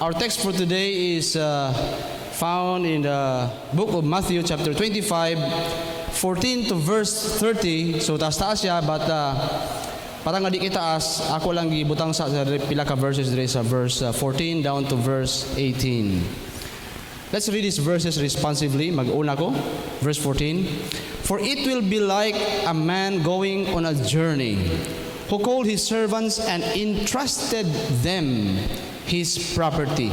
Our text for today is found in the book of Matthew chapter 25, 14 to verse 30. So taas-taas siya, but parang nga di kitaas, ako lang gibutang sa pila ka verses diri sa verse 14 down to verse 18. Let's read these verses responsively. Mag-una ko, verse 14. For it will be like a man going on a journey, who called his servants and entrusted them his property.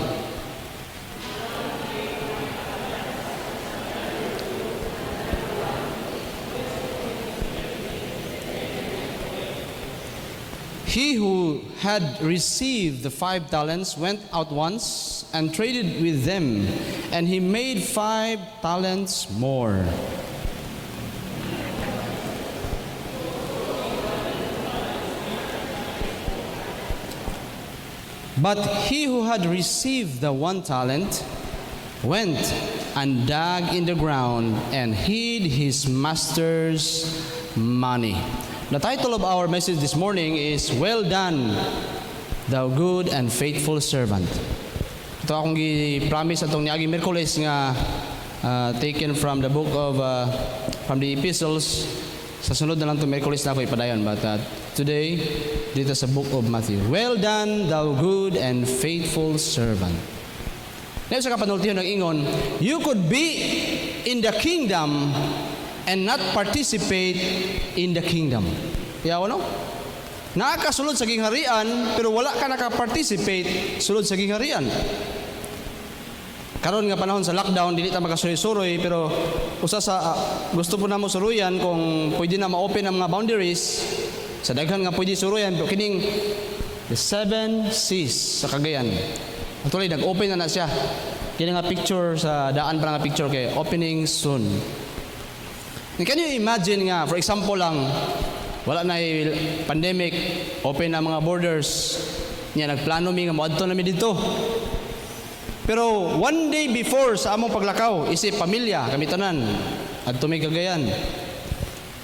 He who had received the 5 talents went out once and traded with them, and he made 5 talents more. But he who had received the 1 talent went and dug in the ground and hid his master's money. The title of our message this morning is, Well Done, Thou Good and Faithful Servant. Ito akong gi-promise atong niagi Miyerkules nga taken from the book of, from the epistles. Sa sunod na lang itong Miyerkules na ako ipadayon. But today, dito sa book of Matthew. Well done, thou good and faithful servant. Ngayon sa kapanultihan ng ingon, you could be in the kingdom and not participate in the kingdom. Yaw, no? Nakakasulod sa gingharian, pero wala ka nakaparticipate sulod sa gingharian. Karon nga panahon sa lockdown, dili ta makasuroy-suroy, pero usa sa gusto po na mo suruyan kung pwede na ma-open ang mga boundaries, sa daghan nga pwede suruyan, pero kining the 7 seas sa Cagayan. Actually, nag-open na siya. Kini nga picture sa daan pa nga picture kay opening soon. And can you imagine nga, for example lang, wala na pandemic, open na mga borders, niya nagplano mi nga moadto na mi dito. Pero one day before sa among paglakaw, isip pamilya, kami tanan, adto mi Cagayan.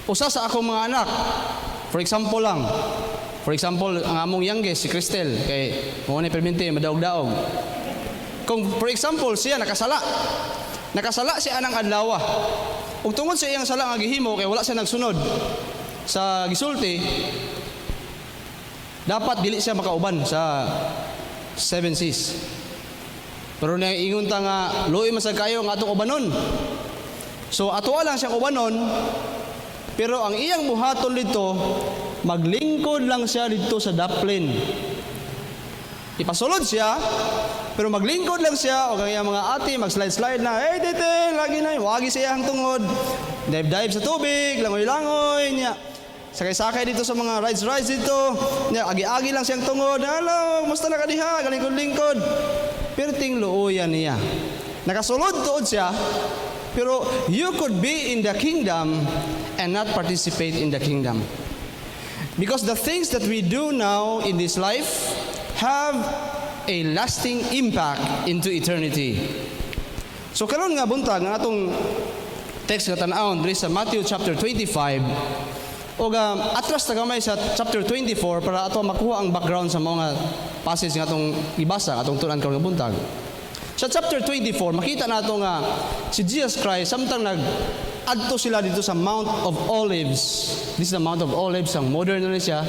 Usa sa akong mga anak, for example, ang among youngest, si Cristel, kay mo ni permente madaog-daog. Kung for example, siya nakasala siya anang adlaw. Ug tungod sa iyang sala nga gihimo kay wala siya nagsunod sa gisulti, dapat dili siya makauban sa 7 seas. Pero ingon ta nga luoy masag kayo nga atong ubanon. So atoa lang siyang ubanon, pero ang iyang buhaton dito, maglingkod lang siya dito sa daplin. Ipasulod siya, pero maglingkod lang siya, o kaya mga ate, mag-slide-slide na, hey, tete, lagi na, wagi siya ang tungod, dive-dive sa tubig, langoy-langoy, niya. Sakay-sakay dito sa mga rides dito, niya, agi-agi lang siyang tungod, hello, musta na ka diha, galingkod-lingkod. Pero ting luoyan niya. Nakasulod tuod siya, pero you could be in the kingdom and not participate in the kingdom. Because the things that we do now in this life have a lasting impact into eternity. So karon nga buntag nga atong text nga tan-awon diri sa Matthew chapter 25 o atras ta gamay sa chapter 24 para ato makuha ang background sa mga passage nga atong ibasa atong tunan karon nga buntag. Sa chapter 24 makita nato nga si Jesus Christ samtang adto sila dito sa Mount of Olives. This is the Mount of Olives, ang modern na siya.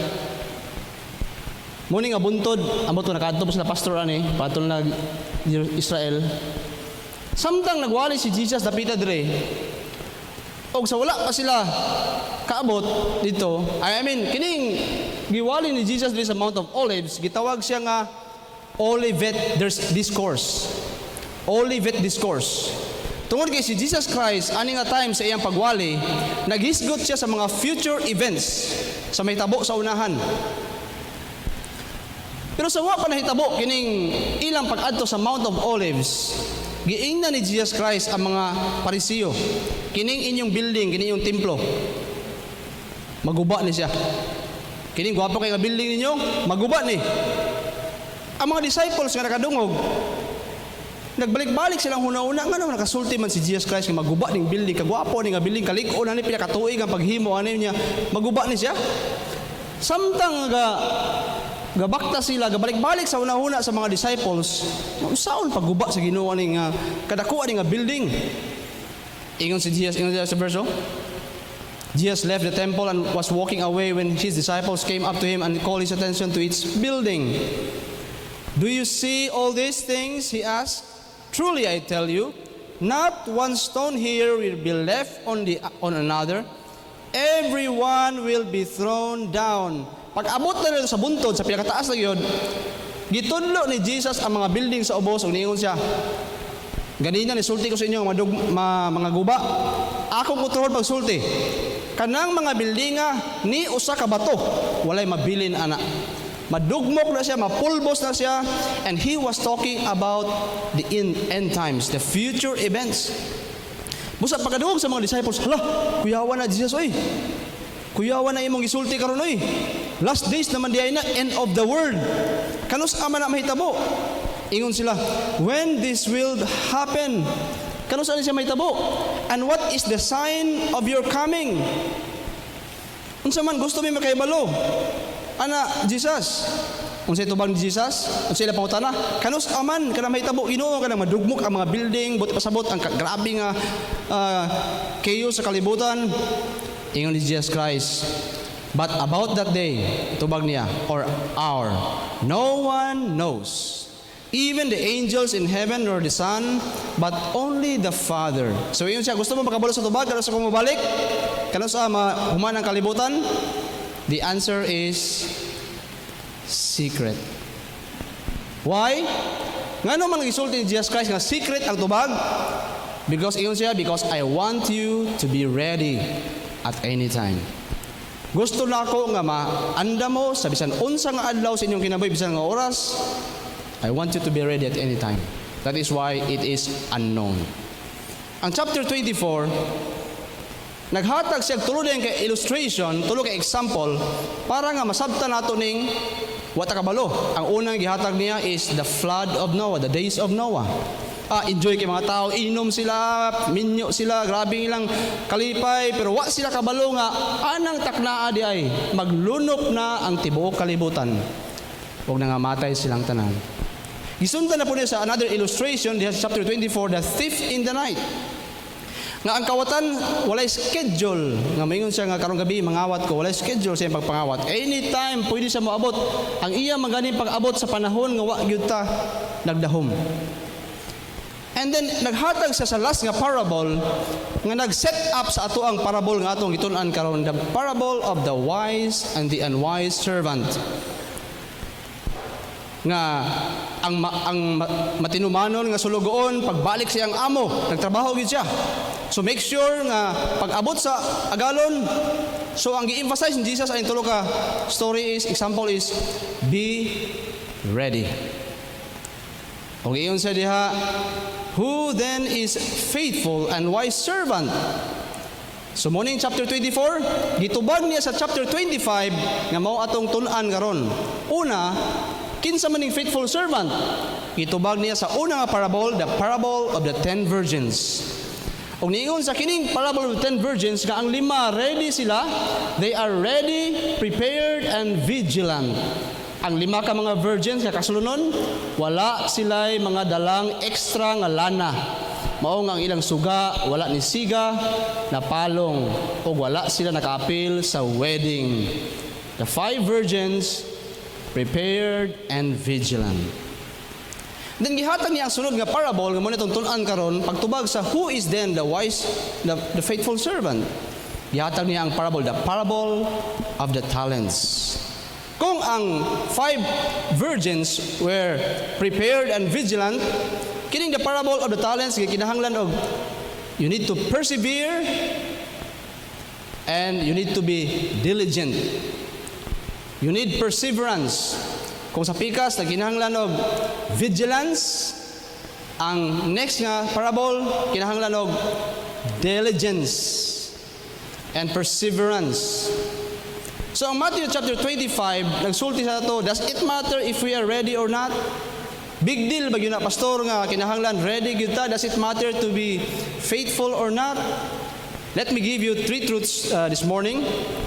Muni nga buntod, amo to nakadto sa pastor ani, patol nag Israel. Samtang nagwali si Jesus dapita dire. Og sa wala pa sila kaabot dito. I mean, kining giwali ni Jesus dire sa Mount of Olives, gitawag siya nga Olivet Discourse. Olivet Discourse. Tungod kay si Jesus Christ, ani nga time sa iyang pagwali, naghisgot siya sa mga future events sa may tabo sa unahan. Pero sa wa pa nahitabo kining ilang pag-adto sa Mount of Olives, giingnan ni Jesus Christ ang mga Parisiyo. Kining inyong building, kining inyong templo. Maguba ni siya. Kining gwapo kay nga building ninyo, maguba ni. Ang mga disciples nga nakadungog, nagbalik-balik silang huna-una nga naman nakasulti man si Jesus Christ nga maguba ning building, kagwapo ning nga building, kaliko na ni pinakatuig ang paghimo ani niya, maguba ni siya. Samtang nga gabakta sila, gabalik-balik sa una-una sa mga disciples. Saan pagguba sa Ginoo ning kadakuan ning building? Ingon si Jesus, ingon sa verse. Jesus left the temple and was walking away when his disciples came up to him and called his attention to its building. Do you see all these things? He asked. Truly I tell you, not one stone here will be left on another. Everyone will be thrown down. Pag abot na nito sa buntod, sa pinakataas na yun, gitudlo ni Jesus ang mga building sa ubos, ug niingon siya, ganina nisulti ko sa inyo mga guba, akong utuhon pagsulti. Kanang mga buildinga ni usa ka bato, walay mabilin ana. Madugmok na siya, mapulbos na siya, and he was talking about the end times, the future events. Busa pagkaduog sa mga disciples, hala, kuyawan na Jesus, oy. Kuyawan na imong gisulti karon oy. Last days naman diay na, end of the world. Kanus ama na mahitabo. Ingon sila, when this will happen? Kanus ani siya mahitabo? And what is the sign of your coming? Unsa man gusto mi makaibalo? Ana Jesus. Unsay tubang ni Jesus? Unsay ila pangutana? Kanus aman kana mahitabo Ginoo kana madugmok ang mga building, buti pasabot ang grabe nga chaos sa kalibutan. Ingon ni Jesus Christ, but about that day, tubag niya, or hour, no one knows. Even the angels in heaven nor the Son, but only the Father. So yun siya, gusto mo makabalo sa tubag, kano sa kumabalik? Kano sa human ang kalibutan? The answer is secret. Why? Nga naman nag-isulti ni Jesus Christ nga secret ang tubag? Because yun siya, because I want you to be ready at any time. Gusto na ako nga maanda mo sa bisan unsa nga adlaw sa inyong kinabuhi, bisan nga oras, I want you to be ready at any time. That is why it is unknown. Ang chapter 24, naghatag siya tulo din kay illustration, tulo kay example, para nga masabtan nato ning wata kabalo. Ang unang gihatag niya is the flood of Noah, the days of Noah. Enjoy kay mga tao, inom sila, minyo sila, grabe ilang kalipay, pero wa sila kabalo nga anang taknaa di ay maglunop na ang tibuok kalibutan. Huwag na nga matay silang tanan. Gisundan na po niya sa another illustration, diha sa chapter 24, the thief in the night. Nga ang kawatan, walay schedule. Nga mayngon siya nga karong gabi, mangawat ko, walay schedule sa iyang pagpangawat. Anytime, pwede siya moabot. Ang iya maganing pag-abot sa panahon nga wa gyud ta nagdahom. And then, naghatag siya sa last nga parable, nga nag-set up sa ato ang parable nga atong gitun-an karon, the parable of the wise and the unwise servant. Nga ang matinumanon nga sulugoon pagbalik siyang amo, nagtrabaho gid siya. So make sure nga pag-abot sa agalon, so ang gi-emphasize ni Jesus aning tulo ka story is, example is, be ready. Og iyon sa diha, who then is faithful and wise servant? So morning chapter 24, gitubag niya sa chapter 25 nga mao atong tun-an karon. Una, kinsa maning faithful servant? Gitubag niya sa una nga parable, the parable of the 10 virgins. Og niingon sa kining parable of the 10 virgins nga ang lima ready sila, they are ready, prepared and vigilant. Ang lima ka mga virgins nga kasulunon, wala sila'y mga dalang extra nga lana. Mao nga ang ilang suga, wala ni siga, napalong, o wala sila nakaapil sa wedding. The 5 virgins, prepared and vigilant. Then gihatag niya ang sunod nga parable nga mo nitong tun-an karon pagtubag sa who is then the wise, the faithful servant. Gihatag niya ang parable, the parable of the talents. Kung ang 5 virgins were prepared and vigilant, kining the parable of the talents kinahanglan og you need to persevere and you need to be diligent. You need perseverance. Kung sa pikas na kinahanglan og vigilance, ang next nga parable kinahanglan og diligence and perseverance. So ang Matthew chapter 25 nagsulti sa ato, does it matter if we are ready or not? Big deal ba yun na pastor nga kinahanglan ready gyud ta? Does it matter to be faithful or not? Let me give you 3 truths this morning.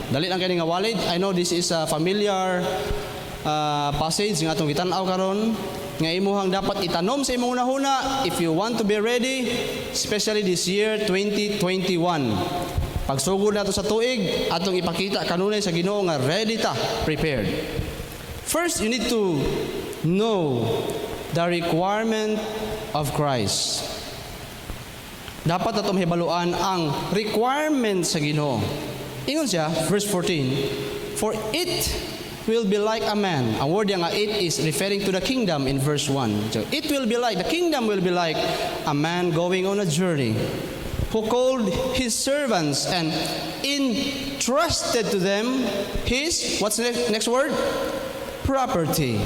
Dali lang kini nga walid. I know this is a familiar passage nga atong gitan-aw karon nga imuhang dapat itanom sa imong unahuna if you want to be ready, especially this year 2021. Pagsugod nato sa tuig, atong ipakita kanunay sa Ginoo nga ready ta, prepared. First, you need to know the requirement of Christ. Dapat natong hibaluan ang requirement sa Ginoo. Ingon siya, verse 14, for it will be like a man. Ang word nga it is referring to the kingdom in verse 1. So it will be like, the kingdom will be like a man going on a journey who called his servants and entrusted to them his, what's the next word? Property.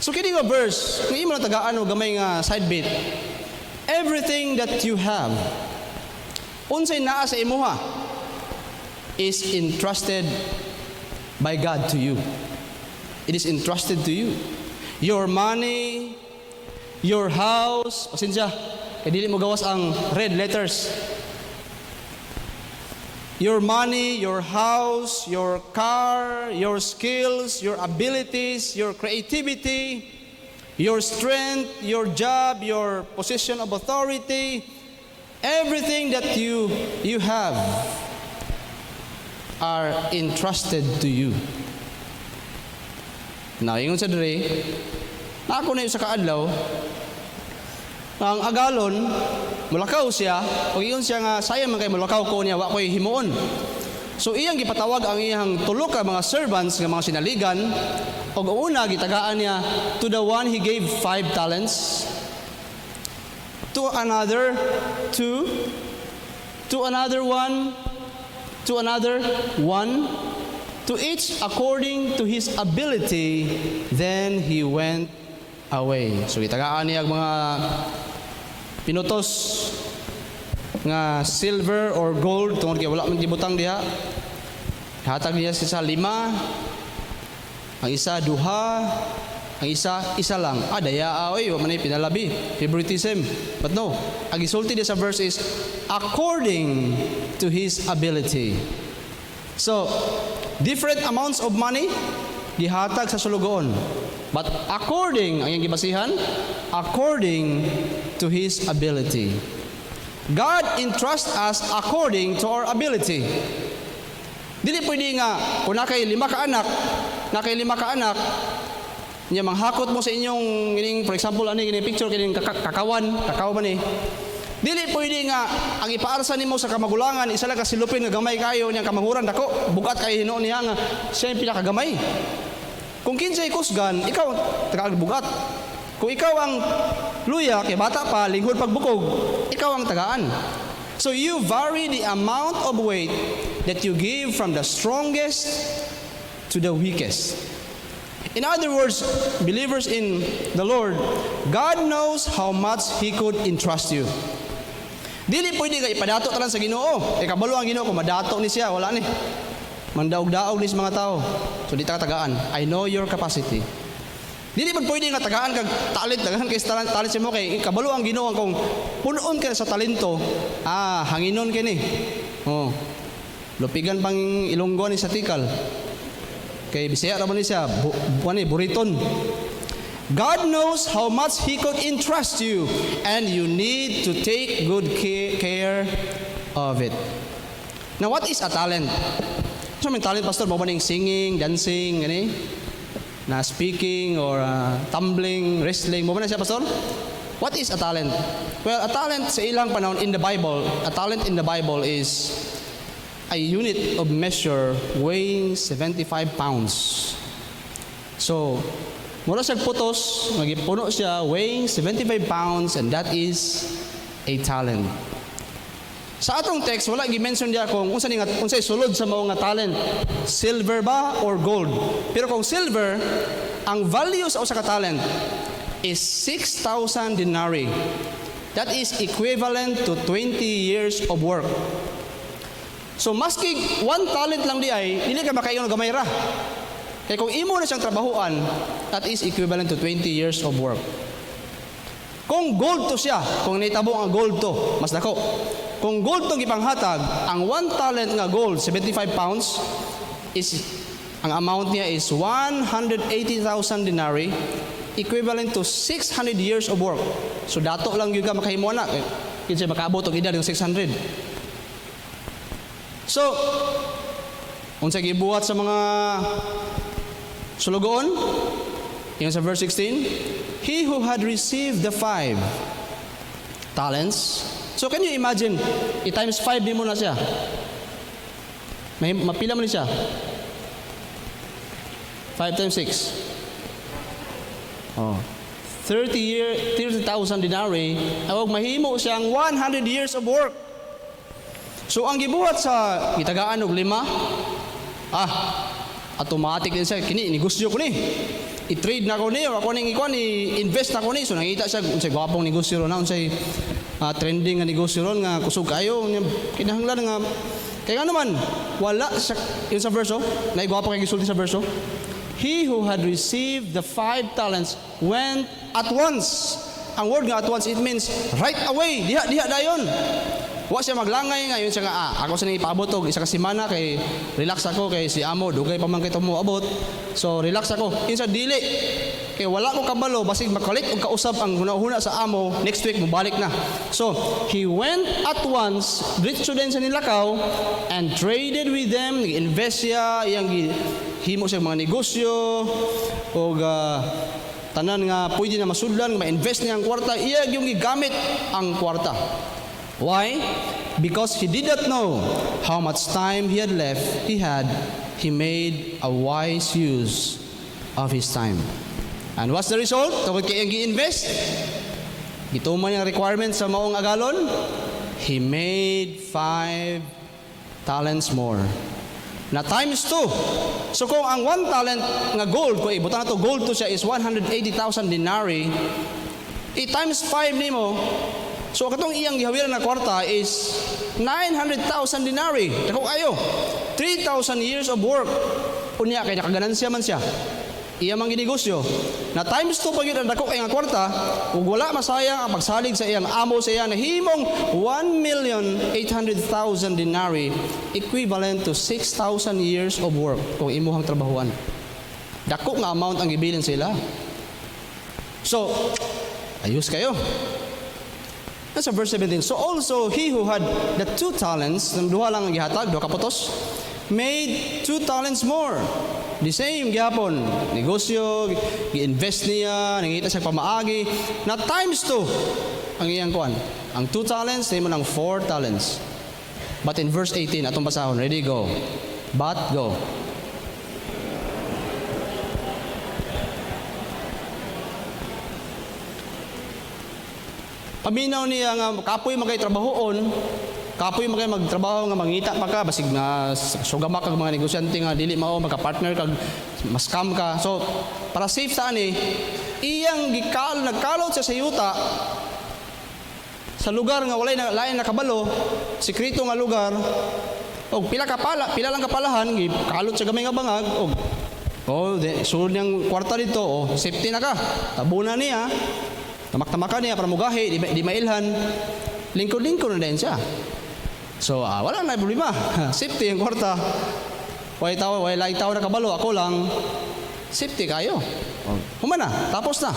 So kini nga verse, kung imo na tagaan o gamay nga side bit, everything that you have, unsay naa sa imuha, is entrusted by God to you. It is entrusted to you. Your money, your house, pasensya, kaya dili mo gawas ang red letters. Your money, your house, your car, your skills, your abilities, your creativity, your strength, your job, your position of authority, everything that you have are entrusted to you. Now, ingon sa diri, na ako na yung sa kaadlaw, ang agalon, mulakaw siya, o ingon siya nga, sayang man kay mulakaw ko niya, wa ko'y himuon. So, iyang gipatawag ang iyang tulo ka mga servants, nga mga sinaligan, o una, gitagaan niya, to the one he gave 5 talents, to another 2, to another 1, to another 1, to each according to his ability, then he went away. So itagaan niya mga pinutos nga silver or gold tungod kay wala man gibutang diha. Hatag niya sa 5, ang isa 2, ang isa lang. Daya oy, wa man ay pinalabi, favoritism. But no, ang gisulti sa verse is according to his ability. So, different amounts of money gihatag sa sulugoon. But according, ang iyang gibasihan, according to his ability. God entrusts us according to our ability. Dili pwede nga, kung nakay 5 ka anak, niya manghakot mo sa inyong, for example, gini picture, gini kakawan man eh. Dili pwede nga ang ipaarsa nimo sa kamagulangan isa lang ka silupin nga gamay kayo niyang kamahuran dako bugat kay hinuon niya nga siya yung pinakagamay. Kung kinsay kusgan, ikaw tagaagbugat. Kung ikaw ang luya kay bata pa linghod pagbukog, ikaw ang tagaan. So you vary the amount of weight that you give from the strongest to the weakest. In other words, believers in the Lord, God knows how much He could entrust you. Dili pwede ka ipadato talan sa Ginoo. Kabalo ang Ginoo kung madato ni siya, wala ni. Mandaog-daog ni sa mga tao. So di ta tagaan. I know your capacity. Dili man pwede nga tagaan kag talent kay talent sa mo kay kabalo ang Ginoo kung punon ka sa talento. Hanginon kini. Lupigan pang Ilonggo ni sa Tikal. Kay Bisaya ra man ni siya, buriton. God knows how much He could entrust you, and you need to take good care of it. Now, what is a talent? So, may talent, Pastor, mo ba ning singing, dancing, gani? Na speaking, or tumbling, wrestling, mo ba na siya, Pastor? What is a talent? Well, a talent sa ilang panahon in the Bible, a talent in the Bible is a unit of measure weighing 75 pounds. So, mura siya putos, magipuno siya, weighing 75 pounds, and that is a talent. Sa atong text, wala gi-mention diya kung unsay sulod sa mao nga talent, silver ba or gold. Pero kung silver, ang value sa usa ka talent is 6,000 denarii. That is equivalent to 20 years of work. So maski 1 talent lang di ay, dili ka makaingon gamay ra. Kaya kung imo na siyang trabahuan, that is equivalent to 20 years of work. Kung gold to siya, kung naitabo ang gold to, mas dako. Kung gold to gipanghatag, ang 1 talent nga gold, 75 pounds, is Ang amount niya is 180,000 denarii, equivalent to 600 years of work. So dato lang yung ka makahimo na. Kinsa makaabot og edad ng 600. So, unsa gibuhat sa mga sulugoon? Yung sa verse 16, he who had received the 5 talents. So can you imagine, i-times 5 di mo na siya. May mapila man siya. 5 times 6. Oh. 30,000 denarii, awag mahimo siyang 100 years of work. So ang gibuhat sa gitagaan og 5, automatic din siya, kini negosyo ko ni. I-trade na ko ni, o ako ning ikuan, i-invest na ko ni. So nangita siya unsay gwapong negosyo ron, unsay trending nga negosyo ron nga kusog kayo, kinahanglan nga. Kaya nga naman, wala sa yung sa verse, naigwapo kay gisulti sa verse. He who had received the 5 talents went at once. Ang word nga at once, it means right away. Diha dayon. Wa siya maglangay nga yun siya nga ako sa ipabot og isa ka semana kay relax ako kay si amo dugay pa man kay mo abot. So relax ako. Kinsa dili. Kay wala ko kabalo basig makalit og kausap ang hunahuna sa amo, next week mobalik na. So he went at once, diretso din sa nilakaw and traded with them, invest siya, iyang himo siya mga negosyo og tanan nga pwede na masudlan, ma-invest niya ang kwarta, iya yung gigamit ang kwarta. Why? Because he did not know how much time he had left. He made a wise use of his time. And what's the result? Tungkol kay ang gi-invest, gituman yung requirements sa maong agalon, he made 5 talents more. Na times 2. So kung ang 1 talent nga gold, kung ibutan na to gold to siya is 180,000 denarii, i-times 5 nimo. So katong iyang gihawiran na kwarta is 900,000 denarii. Dako kayo. 3,000 years of work. Unya kay nakaganansya man siya. Iya mang ginegosyo. Na times 2 pag yun ang dako kay nga kwarta, ug wala masayang ang pagsalig sa iyang amo sa iya na himong 1,800,000 denarii, equivalent to 6,000 years of work kung imuhang trabahuan. Dako nga amount ang gibilin sila. So, ayos kayo. That's verse 17. So also he who had the 2 talents, duha lang ang gihatag, 2 kaputos, made 2 talents more. The same gihapon, negosyo, gi-invest niya, nangita siya pamaagi, na times 2 ang iyang kuan. Ang 2 talents, nimo ng 4 talents. But in verse 18, atong basahon, ready, go. But, go. Paminaw niya nga kapoy magay trabahoon, kapoy magay magtrabaho nga mangita pa ka basig na sugama kag mga negosyante nga dili mao magka-partner kag ma-scam ka. So para safe sa ani, iyang nagkalot siya sa yuta sa lugar nga walay na lain nakabalo, sekreto nga lugar. Og pila lang kapalahan gikalot sa gamay nga bangag og sulod niyang kwarta dito, safety na ka. Tabunan niya. Tamak-tamakan niya para mugahi, di mailhan. Lingkod-lingkod na din siya. So, wala na problema. Safety ang kwarta. Wala tao na kabalo, ako lang. Safety kayo. Humana, tapos na.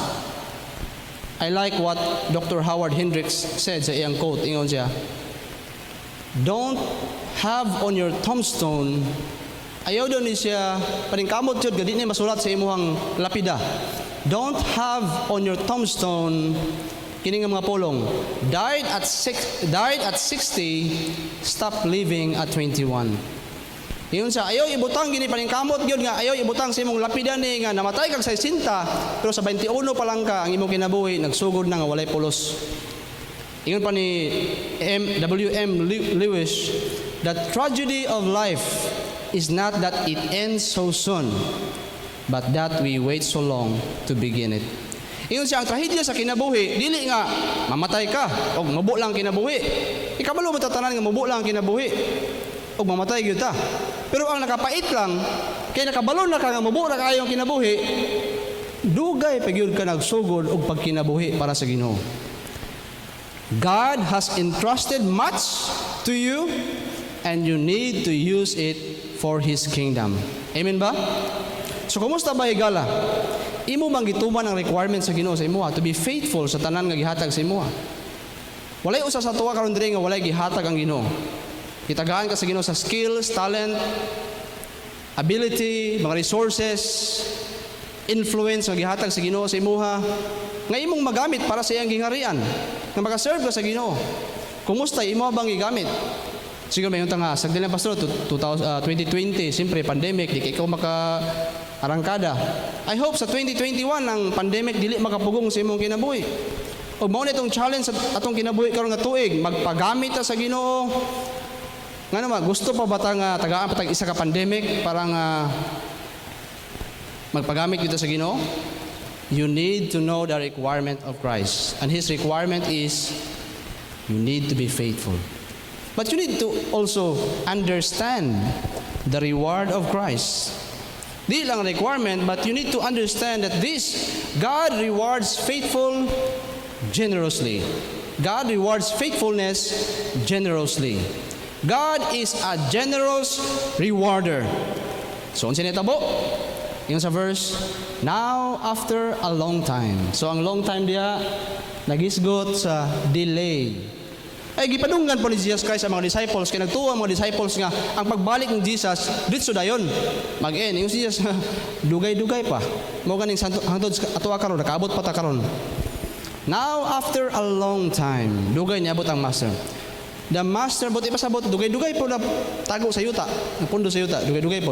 I like what Dr. Howard Hendricks said sa iyang quote. Ingon siya, don't have on your tombstone, ayaw doon ni siya, paningkamot yun, gadi niya masulat sa imuhang lapida. Don't have on your tombstone kining mga pulong. Died at 60, stop living at 21. Iyon sa ayaw ibutang gini paningkamot gyud nga ayaw ibutang sa imong lapida ni nga namatay kag 60 pero sa 21 pa lang ka ang imong kinabuhi nagsugod na nga walay pulos. Ingon pa ni W.M. Lewis, the tragedy of life is not that it ends so soon, but that we wait so long to begin it. Iyon siya, ang trahedya sa kinabuhi, dili nga mamatay ka o mabuo lang kinabuhi. Ikabalo mo tatanan nga mabuo lang kinabuhi o mamatay gyud ta. Pero ang nakapait lang, kay nakabalo na ka nga mabuo na kayo ang kinabuhi, dugay pagyud ka nagsugod og pagkinabuhi para sa Ginoo. God has entrusted much to you and you need to use it for His kingdom. Amen ba? So kumusta ba higala? Imo bang gituman ang requirement sa Ginoo sa imuha to be faithful sa tanan nga gihatag sa imuha? Walay usa sa tuwa karon diri nga walay gihatag ang Ginoo. Gitagaan ka sa Ginoo sa skills, talent, ability, mga resources, influence nga gihatag sa Ginoo sa imuha nga imong magamit para sa iyang gingharian. Nga maka-serve ka sa Ginoo. Kumusta imo bang gigamit? Siguro may yuntang nga, sagdil lang pastor, 2020, siyempre pandemic, di ikaw maka-arangkada. I hope sa 2021, ang pandemic, dili makapugong sa imong kinabuhi. O mao na itong challenge atong kinabuhi karon nga tuig, magpagamit ta sa Ginoo. Nga naman, gusto pa ba nga tagaan pa isa ka pandemic para nga magpagamit dito sa Ginoo? You need to know the requirement of Christ. And His requirement is, you need to be faithful. But you need to also understand the reward of Christ. Di lang requirement, but you need to understand that this, God rewards faithful generously. God rewards faithfulness generously. God is a generous rewarder. So, ang sinitabo, yung sa verse, now after a long time. So, ang long time diya, nagisgot sa delay. Ay gipadunggan po ni Jesus Christ sa mga disciples kay nagtuwa ang mga disciples nga ang pagbalik ng Jesus ditso dayon mag-end yung Jesus dugay-dugay pa mo ganing hangtod atoa karon nakaabot pa ta karon. Now after a long time dugay niabot ang master. The master buti pa sabot dugay-dugay po na tago sa yuta napundo sa yuta dugay-dugay po.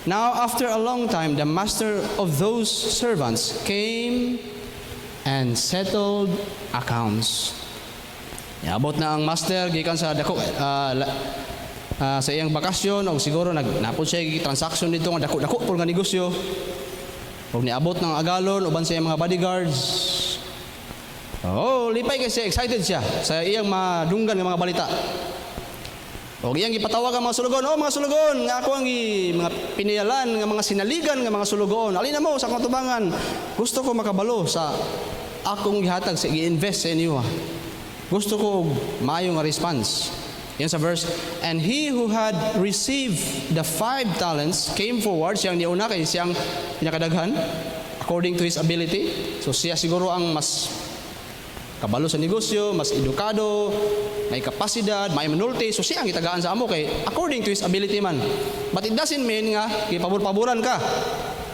Now after a long time the master of those servants came and settled accounts. Abot na ang master gikan sa dako sa iyang bakasyon o siguro napod siya transaction dito nga dako-dako pud nga negosyo. Og niabot ng agalon uban sa iyang mga bodyguards. Oh, lipay kasi excited siya sa iyang madunggan nga mga balita. Og iyang gipatawag ang mga sulugon, oh mga sulugon, nga ako ang mga piniyalan nga mga sinaligan nga mga sulugon. Alin na mo sa akong tubangan. Gusto ko makabalo sa akong gihatag sa gi-invest sa inyo. Gusto ko maayo nga response. Yan sa verse, and he who had received the 5 talents came forward, siyang niuna kay siyang pinakadaghan according to his ability. So siya siguro ang mas kabalo sa negosyo, mas edukado, may kapasidad, may manulti. So siya ang itagaan sa amo kay according to his ability man. But it doesn't mean nga gipabor-paboran ka.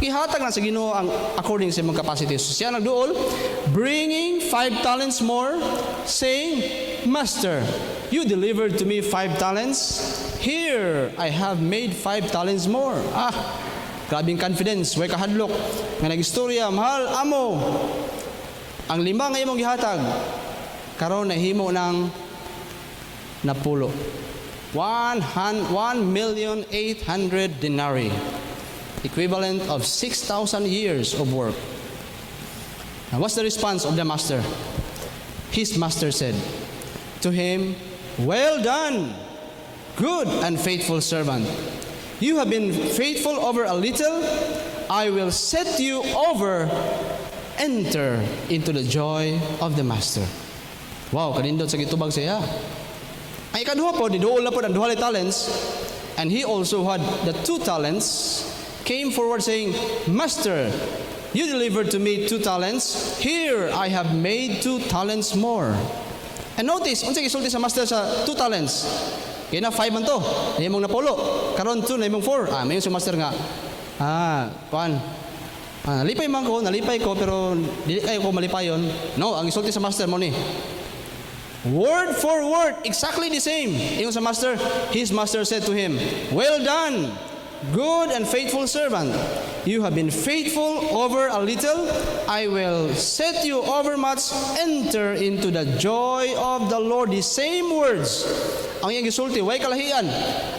Ihatag na sa Ginoo ang according sa imong capacity. So siya nagduol, bringing 5 talents more, saying, Master, you delivered to me 5 talents. Here, I have made 5 talents more. Grabing confidence, way kahadlok. Nga nag-istorya, mahal, amo. Ang 5 nga imong gihatag, karon nahimo ng napulo. 1,800,000 denarii. Equivalent of 6,000 years of work. Now, what's the response of the master? His master said to him, well done, good and faithful servant. You have been faithful over a little, I will set you over. Enter into the joy of the master. Wow, kanindot sa gitubag siya. Ay ikaduha po, diduol na po ang 2 talents, and he also had the 2 talents, came forward saying, Master, you delivered to me 2 talents. Here I have made 2 talents more. And notice, unsa gisulti sa master sa 2 talents? Kaya na 5 man to. Nahimong napulo. Karon 2, nahimong 4. Mayon si master nga. Nalipay man ko, nalipay ko, pero dili kayo ko malipayon. No, ang gisulti sa master mo ni. Word for word, exactly the same. Ingon sa master, his master said to him, well done, good and faithful servant. You have been faithful over a little, I will set you over much. Enter into the joy of the Lord. The same words. Ang iyang gisulti, way kalahian.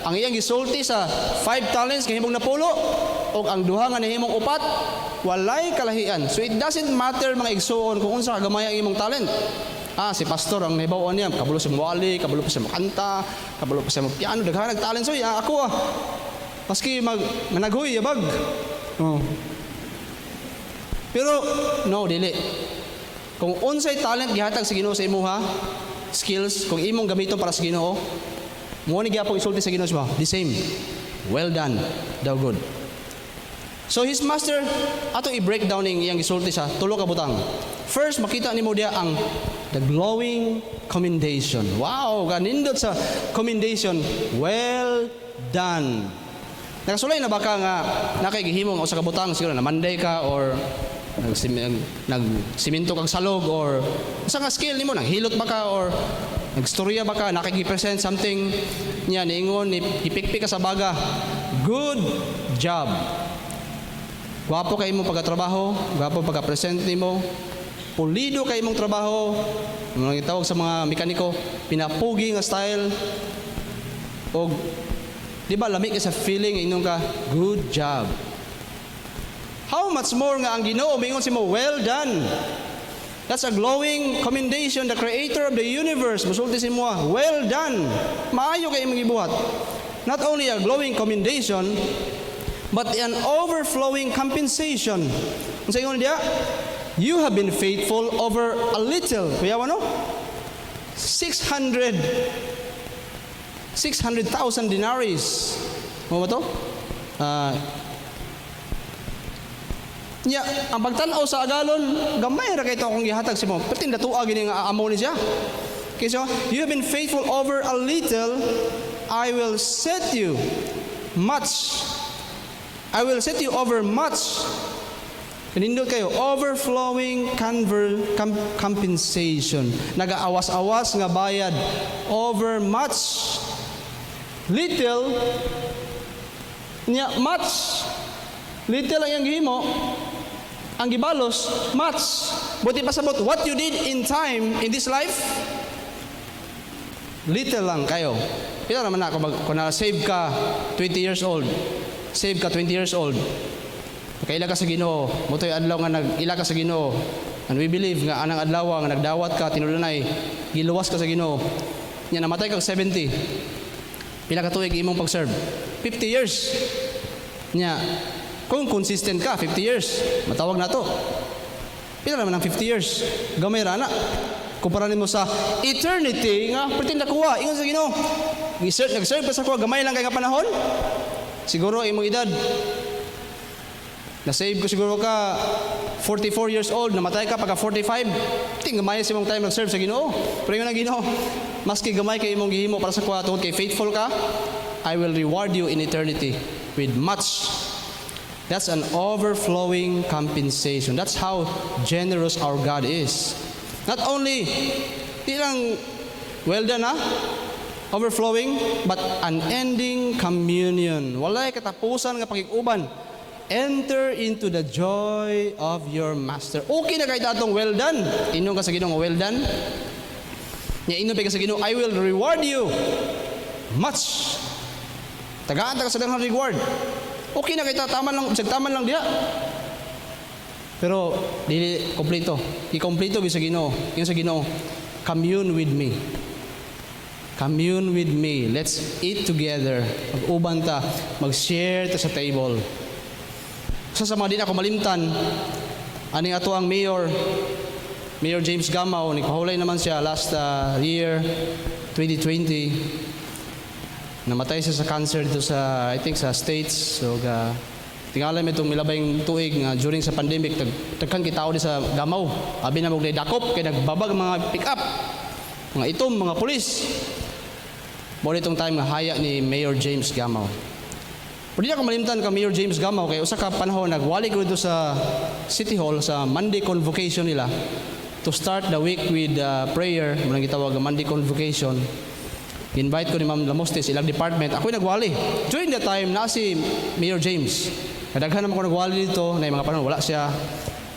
Ang iyang gisulti sa 5 talents, kahimong napulo, o ang 2 nga nahimong 4, walay kalahian. So it doesn't matter mga igsuon kung unsa kagamay ang imong talent. Si pastor ang nahibawan niya, kabalo sa muwali, kabalo pa sa makanta, kabalo pa sa piano, daghan nag-talent. So ako maski managhoy yabag. Pero no, dili. Kung unsay talent gihatag sa Ginoo sa imuha, skills kung imong gamiton para sa Ginoo, mo ni gyapon isulti sa Ginoo ba? The same. well done, thou good. So his master, ato i-breakdown ng iyang gisulti sa tulo ka butang. First, makita nimo diya ang the glowing commendation. Wow, kanindot sa commendation. Well done. Nakasulay na baka nga nakaigihimo nga usa ka butang, siguro na Monday ka or nagsiminto kang salog or sa nga skill nimo naghilot ba ka or nagstorya ba ka, nakiki-present something niya niingon, ipikpik ka sa baga. Good job. Gwapo kay imong pagkatrabaho, gwapo pagka-present nimo, pulido kay imong trabaho, mga gitawag sa mga mekaniko, pinapugi nga style, o di ba lamig ka sa feeling inyong ka, good job. How much more nga ang Ginoo mingon si mo, well done. That's a glowing commendation, the creator of the universe. Musulti si mo, well done. Maayo kay imong gibuhat. Not only a glowing commendation, but an overflowing compensation. Ang sa ingon diya, you have been faithful over a little. Kuya ano? 600,000 denaries. Mo ba to? Ang pagtanaw sa agalon, gamay ra kay to akong gihatag si mo. Pati natuwa gini nga amo ni siya. Okay, so you have been faithful over a little, I will set you over much. Kanindot kayo, overflowing compensation. Nagaawas-awas nga bayad. Over much. Little. Much. Little ang iyang gihimo. Ang gibalos, much. Buti pasabot, what you did in time, in this life, little lang kayo. Ito naman na, kung na-save ka 20 years old, save ka 20 years old, kaila ka sa Ginoo, mutoy adlaw nga nag-ila ka sa Ginoo, and we believe nga anang adlaw nga nagdawat ka, tinulunay, giluwas ka sa Ginoo, nya namatay kag 70, pila ka tuig imong pag-serve, 50 years, nya, kung consistent ka, 50 years, matawag na to, pila naman ang 50 years, gamay rana, kumpara mo sa eternity nga pretend kuha ingon sa Ginoo nag-serve pa sa kuha gamay lang kay nga panahon siguro imong edad na-save ko siguro ka 44 years old namatay ka pagka 45 ting gamay sa imong time nag-serve sa Ginoo pero ingon ang Ginoo maski gamay kay imong gihimo para sa kuha tungod kay faithful ka I will reward you in eternity with much. That's an overflowing compensation. That's how generous our God is. Not only, di lang, well done overflowing, but unending communion. Walay katapusan nga pakiguban. Enter into the joy of your master. Okay na kahit atong well done. Inong ka sa Ginoo well done. Nya inong pa ka sa Ginoo, I will reward you much. Tagaan ka sa daghang reward. Okay na kahit taman lang diya. Pero dili kompleto. I-kompleto sa Ginoo. Yung sa Ginoo, commune with me. Commune with me. Let's eat together. Mag-uban ta, mag-share ta sa table. Sa mga di na ako malimtan, aning ato ang Mayor James Gamaw, nagpahulay naman siya last year, 2020. Namatay siya sa cancer dito sa, I think sa States. So, tingala may itong milabay tuig nga during sa pandemic, tagkan kitao di sa Gamaw. Abi na mag dakop, kaya nagbabag mga pick-up, mga itom, mga pulis. Muli itong time nga haya ni Mayor James Gamaw. Pero di na ko malimtan ka Mayor James Gamaw, kaya usa ka panahon, nagwali ko dito sa City Hall, sa Monday convocation nila, to start the week with prayer, muna gitawag Monday convocation. Invite ko ni Ma'am Lamostes, ilang department. Ako'y nagwali. During that time, na si Mayor James. Kadaghan naman ko nagwali dito, na mga panahon, wala siya.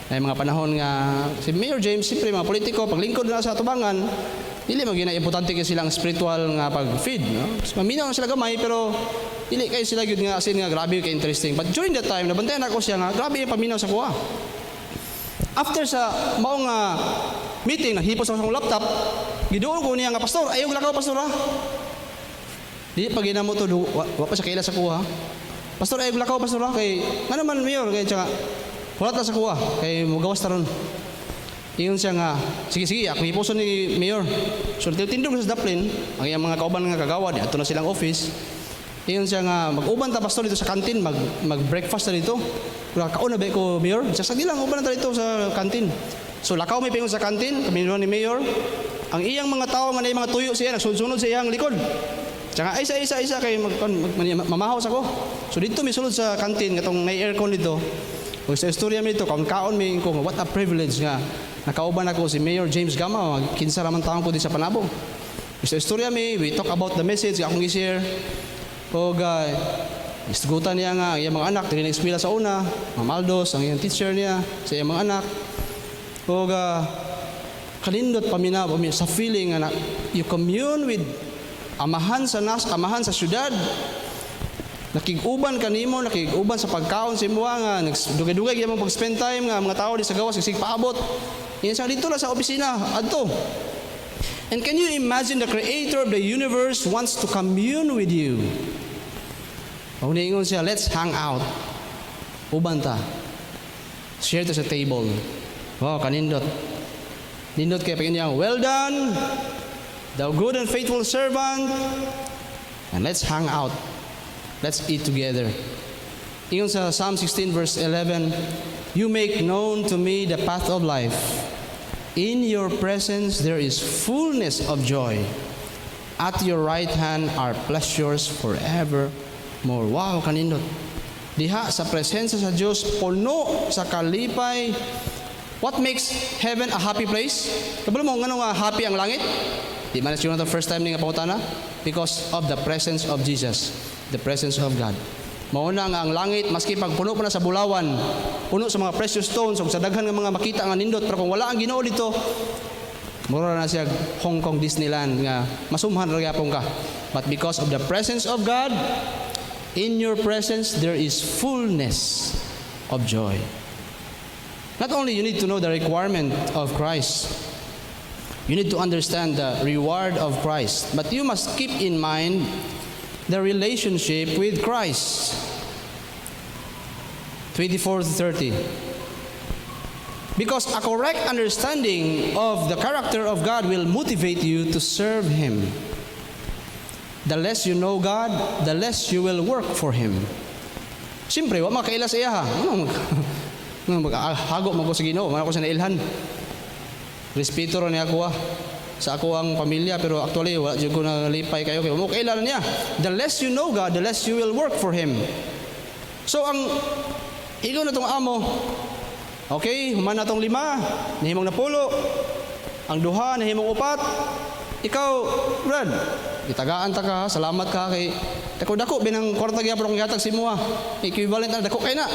Na mga panahon nga, si Mayor James, siyempre mga politiko, paglingkod na sa tubangan, dili maging importante kayo silang spiritual nga pag-feed. No? Maminaw sila gamay, pero dili kayo sila yun nga, asin nga, grabe ka interesting. But during that time, nabantayan ako siya nga, grabe yung paminaw sa kuha. After sa maong meeting, naghipos ako sa laptop, gidoon ko niya nga, pastor, ayaw lakaw, pastor ha. Di pag ginamo to, wapa siya kaila sa kuha. Pastor, ayaw lakaw, pastor ha. Kay, nga naman, Mayor, kaya siya nga, wala ta sa kuha. Kay, magawas ta ron. Iyon siya nga, sige, ako hiposon ni Mayor. So, tindog na sa daplin, ang iyang mga kauban nga kagawad, ato na silang office. Iyon siya nga, mag-uban ta pastor dito sa kantin, mag-breakfast na dito. Kung kauna ba ko, Mayor? Sasagi lang, uban na dito sa kantin. So, lakaw may pingon sa kantin, kami ni Mayor. Ang iyang mga tao, nga na mga tuyo siya, nagsunod-sunod sa iyang likod. Tsaka isa kay mamahaw ako. So dito may sulod sa kantin katong may aircon dito. Ug sa istorya mi dito kaon mi ko what a privilege nga nakauban ako si Mayor James Gama, kinsa raman taong ko di sa Panabong. Sa istorya mi we talk about the message nga akong i-share. Ug istugutan niya nga ang iyang mga anak dili na eskwela sa una, Ma'am Aldos ang iyang teacher niya sa iyang mga anak. Ug kalindot paminaw sa feeling nga you commune with amahan sa syudad. Nakig-uban kanimo, nakig-uban sa pagkaon sa imo nga dugay-dugay gyud mo pag-spend time nga mga tao di sa gawas sig paabot. Yan sa dito na sa opisina adto. And can you imagine the creator of the universe wants to commune with you? Pag niingon siya, let's hang out. Uban ta. Share to sa table. Wow, kanindot. Nindot kay pag niya, well done, thou good and faithful servant, and let's hang out. Let's eat together. Ingon sa Psalm 16 verse 11, you make known to me the path of life. In your presence there is fullness of joy. At your right hand are pleasures forevermore. Wow, kanindot. Diha sa presensya sa Diyos, puno sa kalipay. What makes heaven a happy place? Kabalo mo ngano nga happy ang langit? Di man siguro the first time ni nga pangutana? Because of the presence of Jesus, the presence of God. Mauna nga ang langit, maski pag puno pa na sa bulawan, puno sa mga precious stones, o sa daghan nga mga makita nga nindot, pero kung wala ang Ginoo dito, mura na siya Hong Kong Disneyland nga masumhan ra gyapon ka. But because of the presence of God, in your presence there is fullness of joy. Not only you need to know the requirement of Christ, you need to understand the reward of Christ, but you must keep in mind the relationship with Christ. 24-30. Because a correct understanding of the character of God will motivate you to serve Him. The less you know God, the less you will work for Him. Siyempre, wa makaila sa iya ha. Hago mo ko sa Ginoo, man ako sa nailhan. Respeto ron niya ako sa ako ang pamilya, pero actually wala jud ko nalipay kayo kay mo kailan niya. The less you know God, the less you will work for Him. So ang ikaw na tong amo, okay, human na tong 5, nahimong napulo, ang 2 nahimong 4. Ikaw, Brad, itagaan ta ka, salamat ka kay dako binang kwarta gyapon akong gihatag si mo ha. Equivalent na dako kay na.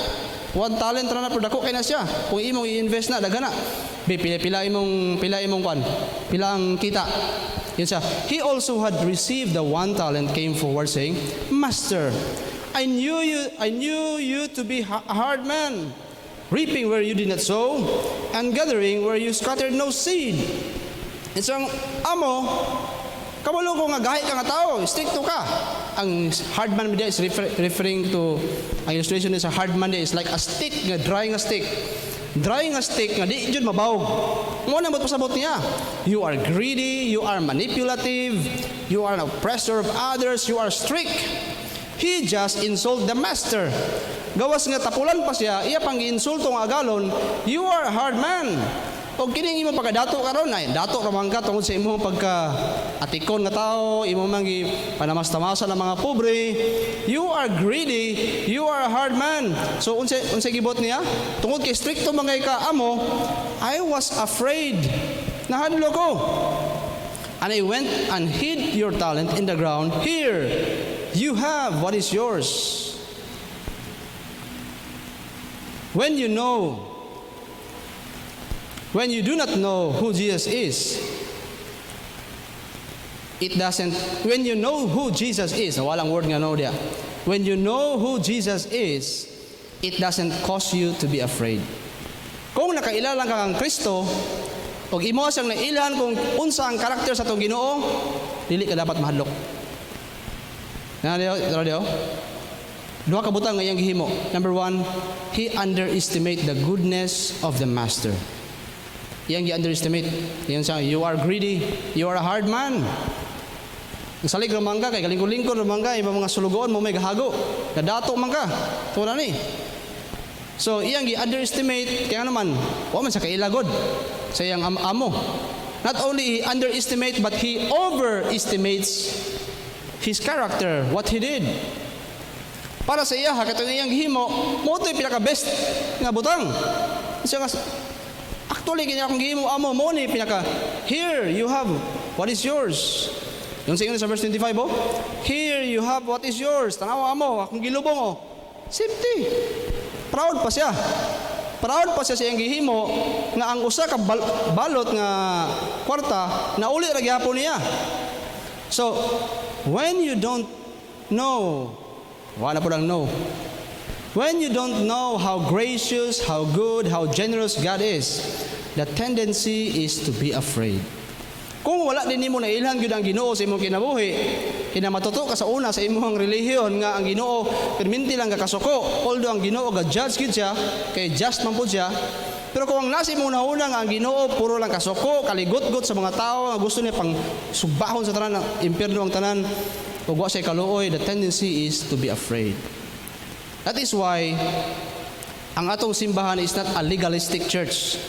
One talent ra na pero dako kay na siya. Kung imong i-invest na dagana. Pila imong kwan. Pila ang kita. Yun siya. He also had received the 1 talent, came forward saying, Master, I knew you to be a hard man, reaping where you did not sow, and gathering where you scattered no seed. Isang amo, kabalo ko nga gahi ka nga tao, stricto ka. Ang hard man media is referring to, ang illustration is a hard man is like a stick, nga drying a stick. Drying a stick nga di jud mabawog. Mo na mo pasabot niya. You are greedy, you are manipulative, you are an oppressor of others, you are strict. He just insult the master. Gawas nga tapulan pa siya, iya pang giinsulto nga agalon, you are a hard man. O kining imo pagkadato karon ay dato ra man ka tungod sa imong pagka atikon nga tao, imo man gi panamas-tamasan ng mga pobre. You are greedy, you are a hard man. So unsa gibot niya? Tungod kay stricto man kay ka amo, I was afraid. Nahadlo ko. And I went and hid your talent in the ground. Here, you have what is yours. When you do not know who Jesus is, when you know who Jesus is, walang word nga no dia. When you know who Jesus is, it doesn't cause you to be afraid. Kung nakailalang ka kang Kristo, o imo siyang nailan kung unsa ang karakter sa tong Ginoo, dili ka dapat mahadlok. Nadiyo? Duha ka butang nga iyang gihimo. Number 1, he underestimate the goodness of the master. Iyang gi-underestimate. Iyang sa, you are greedy, you are a hard man. Salig ramang ka, kay kalingkod-lingkod ramang ka, ibang mga sulugoon mo may gahago. Nadato man ka. Tuna ni. So, iyang i-underestimate, kaya naman, wa man sa kailagod sa iyang amo. Not only he underestimate, but he overestimates his character, what he did. Para sa iya, katong iyang gihimo, mo ito'y pinaka-best nga butang. Siya nga, actually, kanya akong gihimo, amo, mo ni pinaka, here, you have, what is yours? Yung sa inyo sa verse 25, oh, here you have what is yours. Tanawa mo, akong gilubong, oh. Safety. Proud pa siya. Proud pa siya sa iyang gihimo nga ang usa ka balot nga kwarta na uli ra gyapon niya. So, when you don't know, wala po lang know. When you don't know how gracious, how good, how generous God is, the tendency is to be afraid. Kung wala din nimo nailhan gyud ang Ginoo sa imong kinabuhi, kinamatuto ka sa una sa imong relihiyon nga ang Ginoo perminti lang kakasuko. Although ang Ginoo ga judge gyud siya, kay just man pud siya. Pero kung ang nasi mo una nga ang Ginoo puro lang kasuko, kaligot-got sa mga tao nga gusto niya pang subahon sa tanan ng impierno ang tanan, ug wa siya kaluoy, the tendency is to be afraid. That is why ang atong simbahan is not a legalistic church.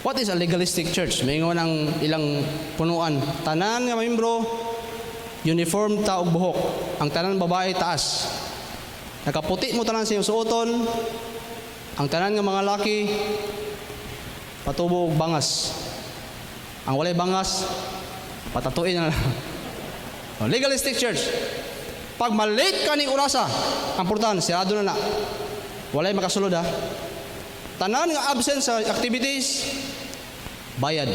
What is a legalistic church? Maingon ang ilang punuan. Tanan nga membro, uniform ta og buhok. Ang tanan babae taas. Nakaputi mo tanan sa iyong suoton. Ang tanan nga mga laki, patubo og bangas. Ang walay bangas, patatuin na lang. Legalistic church. Pag malate ka ning orasa, ang portan, sirado na na. Walay makasulod ha. Tanan nga absent sa activities, bayad,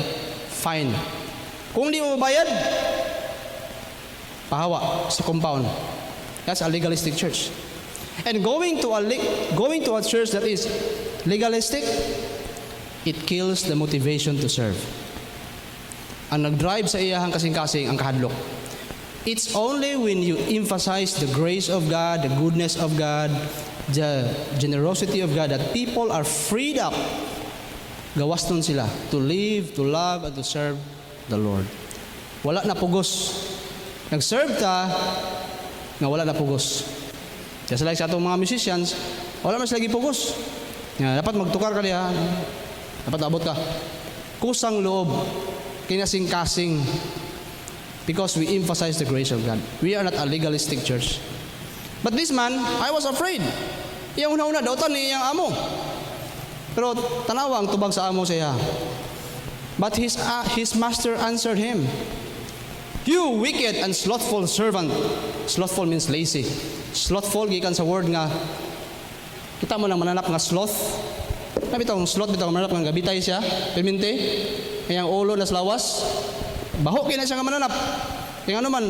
fine. Kung di mo bayad, pahawa sa compound. That's a legalistic church. And going to a church that is legalistic, it kills the motivation to serve. Ang nag-drive sa iyahang kasing-kasing ang kahadlok. It's only when you emphasize the grace of God, the goodness of God, the generosity of God, that people are freed up, gawaston sila, to live, to love, and to serve the Lord. Wala na pugos. Nag-serve ta, nga wala na pugos. Kaya sila sa atong mga musicians, wala man sila gipugos. Dapat magtukar ka niya, dapat abot ka. Kusang loob, kinasing-kasing, because we emphasize the grace of God. We are not a legalistic church. But this man, I was afraid. Iyang una-una, dautan ni iyang amo. Pero tanawa ang tubag sa amo siya. But his master answered him, "You wicked and slothful servant." Slothful means lazy. Slothful, gikan sa word nga, kita mo lang mananap nga sloth. Bitaw sloth, bitaw mananap nga gabitay siya. Perminti, iyang ulo na lawas. Baho kina siya nga mananap. Kaya ano man,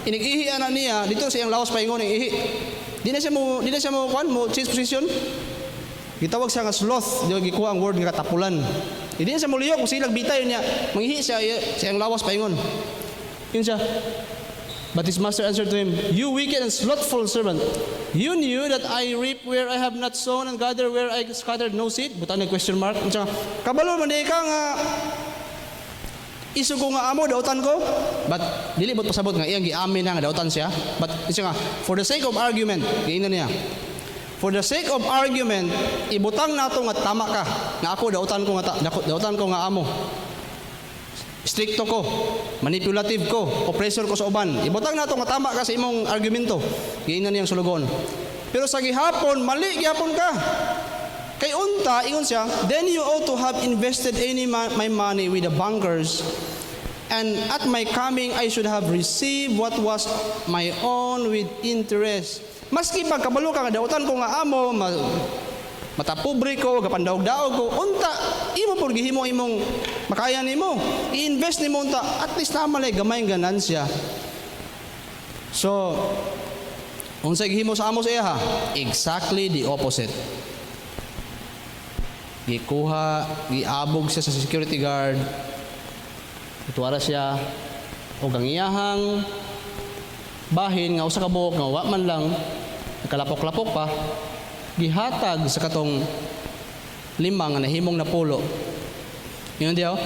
inig-ihi na niya, dito sa iyang lawas paingon, ihi. Di na siya mo change position. Gitawag siya nga sloth, di gikuha ang word nga katapulan. Di na siya mo liyok, kung silang bitay niya, mangihi siya sa iyang lawas paingon. Yun siya. But his master answered to him, "You wicked and slothful servant, you knew that I reap where I have not sown and gather where I scattered no seed." Buta na question mark. Kabalo man ka nga, iso ko nga amo, dautan ko. But, dili bot pasabot nga, iyang giamin na nga, dautan siya. But, isa nga, for the sake of argument, giinan niya. For the sake of argument, ibutang nato nga tama ka. Nga ako, dautan ko nga amo. Stricto ko, manipulative ko, oppressor ko sa uban. Ibutang nato nga tama ka sa imong argumento. Giinan niyang sulugon. Pero sa gihapon, mali gihapon ka. Kay unta, ingon siya, "Then you ought to have invested my money with the bankers, and at my coming I should have received what was my own with interest." Maski pagkabalo ka, dautan ko nga amo, matapobre ko, gapandaog-daog ko, unta, imo po gihimo imong makaya nimo. I-invest nimo unta, at least naman ay gamay ang ganansya. So, unsay gihimo sa amo sa iya ha? Exactly the opposite. Gikuha, giabog siya sa security guard, ituwara siya, o ang iyahang bahin, nga usa ka buhok, nga wa man lang, nakalapok-lapok pa, gihatag sa katong lima nga nahimong napulo. Yun diyo,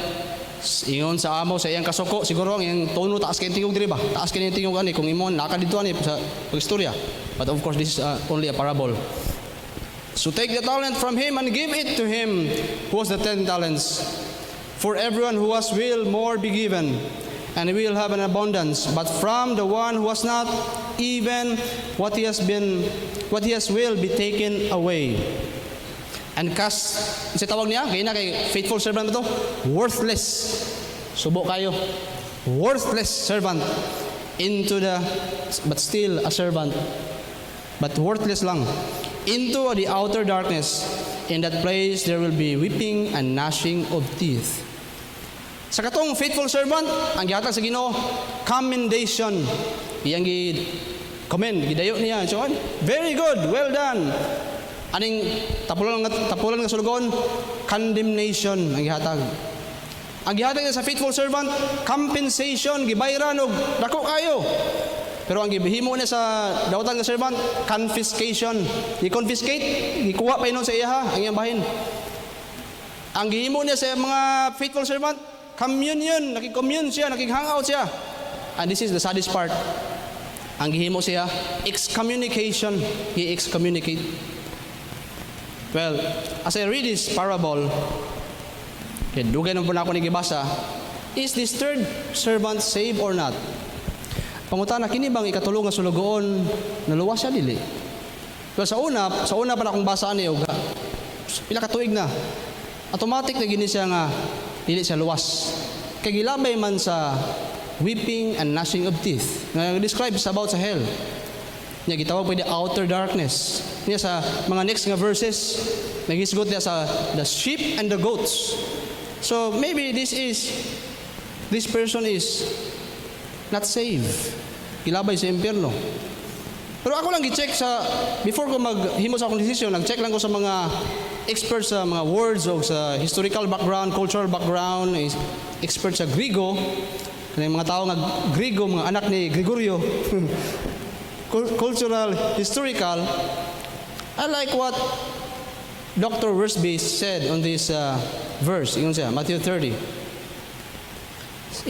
Ingon sa amo sa iyang kasuko, siguro ang iyang tono taas kay tingog diri ba? Taas kay tingog ani kung imong naka dito ani sa istorya. But of course this is only a parable. So take the talent from him and give it to him who has the 10 talents. For everyone who has will more be given, and he will have an abundance. But from the one who has not, even what he has will be taken away. And cast, sa tawag niya, kaya na kay faithful servant ito, worthless. Subo kayo. Worthless servant but still a servant. But worthless lang. Into the outer darkness. In that place there will be weeping and gnashing of teeth. Sa katong faithful servant, ang gihatag sa Ginoo, commendation. Iyang commend, gidayo niya. So, very good, well done. Aning tapulan nga sulugon, condemnation ang gihatag. Ang gihatag niya sa faithful servant, compensation, gibayran og dako kayo. Pero ang gibihimo niya sa dawatan nga servant, confiscation. I-confiscate, gikuha pa inon sa iya ang iyang bahin. Ang gihimo niya sa mga faithful servant, communion, nakikommune siya, nakikhangout siya. And this is the saddest part. Ang gihimo siya, excommunication. He excommunicate. Well, as I read this parable, dugay naman po na ako nagibasa, is this third servant saved or not? Pangutana, kini bang ikatulong nga sulugoon, naluwas siya dili? Well, sa una pa na akong basaan niyo, pila ka tuig na, automatic na gini siya nga, dili siya luwas. Kay gilabay man sa weeping and gnashing of teeth. Nga describes about sa hell. Niya gitawag pa the outer darkness. Niya sa mga next nga verses, naghisgot niya sa the sheep and the goats. So maybe this person is not saved. Gilabay sa impyerno. Pero ako lang gi-check before ko maghimo sa akong decision, nag-check lang ko sa mga experts sa mga words o sa historical background, cultural background, experts sa Grigo, kanang mga tao nga Grigo, mga anak ni Gregorio. Cultural, historical. I like what Dr. Worsby said on this verse. Yun siya, Matthew 30.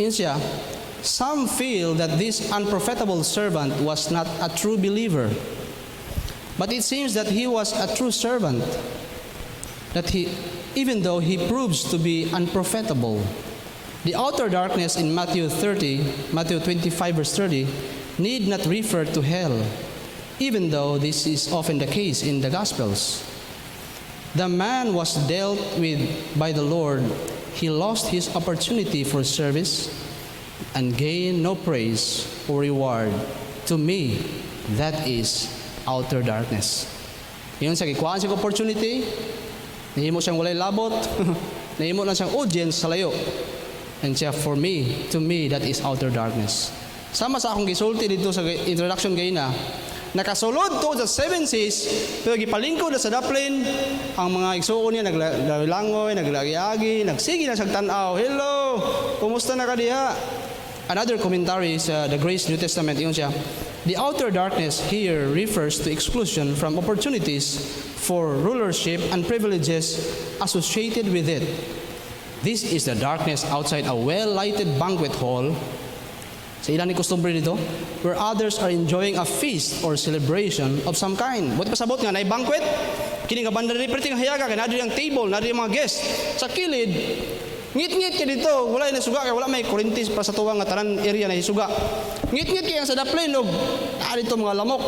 Yun siya, some feel that this unprofitable servant was not a true believer. But it seems that he was a true servant. Even though he proves to be unprofitable. The outer darkness in Matthew 25 verse 30, need not refer to hell, even though this is often the case in the Gospels. The man was dealt with by the Lord. He lost his opportunity for service and gained no praise or reward. To me, that is outer darkness. Yun sa kikuhaan siyang opportunity, nahimo siyang walay labot, nahimo lang siyang audience sa layo. And siya, to me, that is outer darkness. Sama sa akong gisulti dito sa introduction gay na, nakasulod to sa 7 seas, pero gipalingkod na sa daplin, ang mga igsuon niya naglangoy, naglagi-agi, nagsige na sa tanaw. Hello, kumusta na ka diha? Another commentary sa the Grace New Testament, yun siya, the outer darkness here refers to exclusion from opportunities for rulership and privileges associated with it. This is the darkness outside a well-lighted banquet hall. Sa ilang ni customary dito, where others are enjoying a feast or celebration of some kind. Buti pasabot nga, na banquet, kini nga banda rin pretty nga hayaga, kaya nadiri ang table, nadiri mga guests. Sa kilid, ngit-ngit ka dito, wala yung nasuga, kaya wala may kurintis pa sa tuwang nga tanan area na isuga. Ngit-ngit kaya sa daplin, dito mga lamok.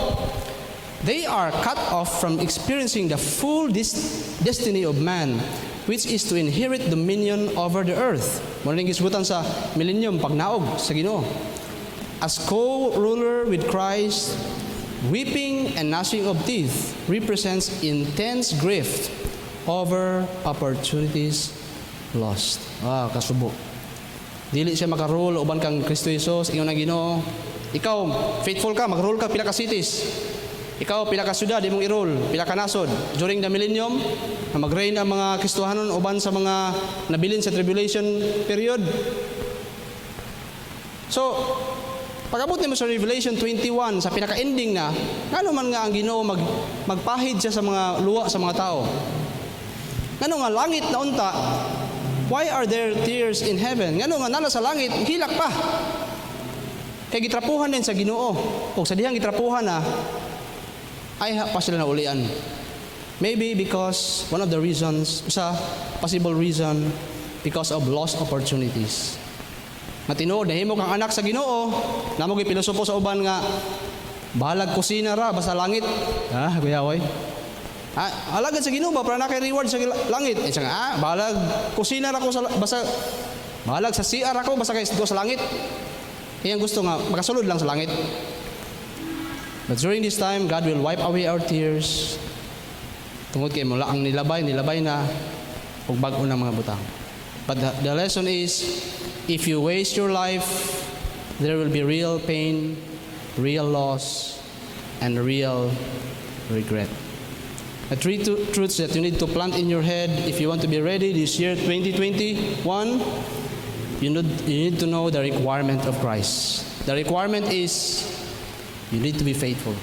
They are cut off from experiencing the full destiny of man, which is to inherit dominion over the earth. Muna rin gisgutan sa millennium, pagnaog sa Ginoo. As co-ruler with Christ, weeping and gnashing of teeth represents intense grief over opportunities lost. Kasubo. Dili siya makarule uban kang Kristo Jesus, ingon ang Ginoo. Ikaw, faithful ka, magrule ka pila ka cities. Ikaw, pila ka syudad, imong i-rule, pila ka nasod. During the millennium, na mag-reign ang mga Kristohanon uban sa mga nabilin sa tribulation period. So, pag-abot nimo sa Revelation 21, sa pinaka-ending na, ano man nga ang Ginoo magpahid siya sa mga luwa sa mga tao. Ano nga, langit na unta, Why are there tears in heaven? Ngano nga nala sa langit, hilak pa. Kay gitrapuhan din sa Ginoo. O sa dihang gitrapuhan na, ay pa sila na ulian. Maybe because one of the reasons, possible reason, because of lost opportunities. Matinuod, nahimo kang anak sa Ginoo, namo gi pilosopo sa uban nga, bahalag kusina ra, basta langit. Kuya, oy. Alagad sa Ginoo ba para na kay reward sa langit. Siya nga, bahalag kusina ra ko basta bahalag sa CR ako basta kay sa langit. Iyang gusto nga makasulod lang sa langit. But during this time, God will wipe away our tears. Tungod kay mula ang nilabay na ug bag-o ng mga butang. But the lesson is, if you waste your life, there will be real pain, real loss, and real regret. The three truths that you need to plant in your head if you want to be ready this year 2021. You need to know the requirement of Christ. The requirement is you need to be faithful.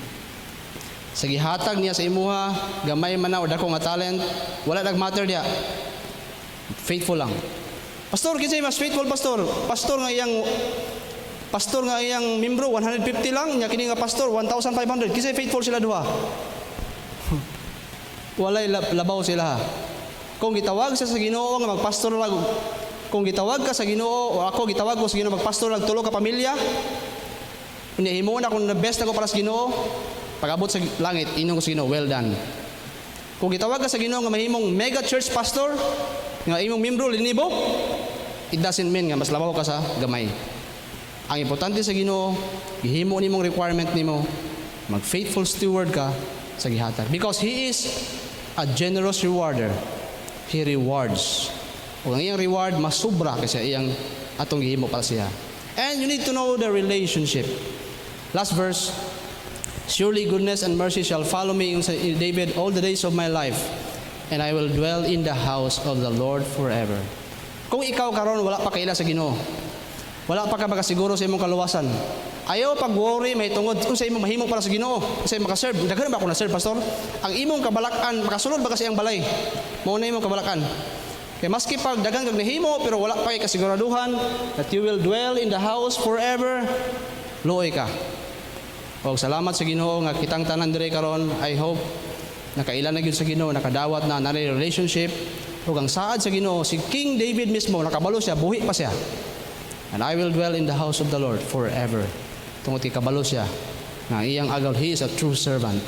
Sa gihatag niya sa imuha, gamay man na o dako nga talent, wala nag-matter diya. Faithful lang. Pastor, kinsay mas faithful pastor? Pastor nga iyang membro 150 lang, nya kini nga pastor 1,500. Kinsay faithful sila duha? Walay labaw sila. Kung gitawag sa Ginoo nga magpastor lang, kung gitawag ka sa Ginoo o ako gitawag ko sa Ginoo magpastor lang tulo ka pamilya, inihimo na kung the best ako para sa Ginoo, pag-abot sa langit inong ko sa Ginoo, well done. Kung gitawag ka sa Ginoo nga mahimong mega church pastor, nga imong membro linibo, it doesn't mean nga mas labaw ka sa gamay. Ang importante sa Ginoo, gihimo nimong requirement nimo, mag-faithful steward ka sa gihatag. Because He is a generous rewarder. He rewards. O ang iyang reward, mas sobra kasi iyang atong gihimo para siya. And you need to know the relationship. Last verse, surely goodness and mercy shall follow me, yung sa David, all the days of my life, and I will dwell in the house of the Lord forever. Kung ikaw karon wala pa kaila sa Ginoo, wala pa ka makasiguro sa imong kaluwasan, ayaw pag-worry may tungod kung sa imong mahimo para sa Ginoo, kasi makaserve. Daghan ba ako na serve, pastor? Ang imong kabalakan, makasulod ba kasi ang balay? Mao na imong kabalakan. Kaya maski pag daghan kag nahimo pero wala pa kay kasiguraduhan that you will dwell in the house forever, luoy ka. O salamat sa Ginoo nga kitang tanan dire karon. I hope nakailan na gyud sa Ginoo, nakadawat na relationship. Ug ang saad sa Ginoo, si King David mismo nakabalo siya, buhi pa siya. And I will dwell in the house of the Lord forever. Tungod kay kabalo siya nga iyang agaw, he is a true servant.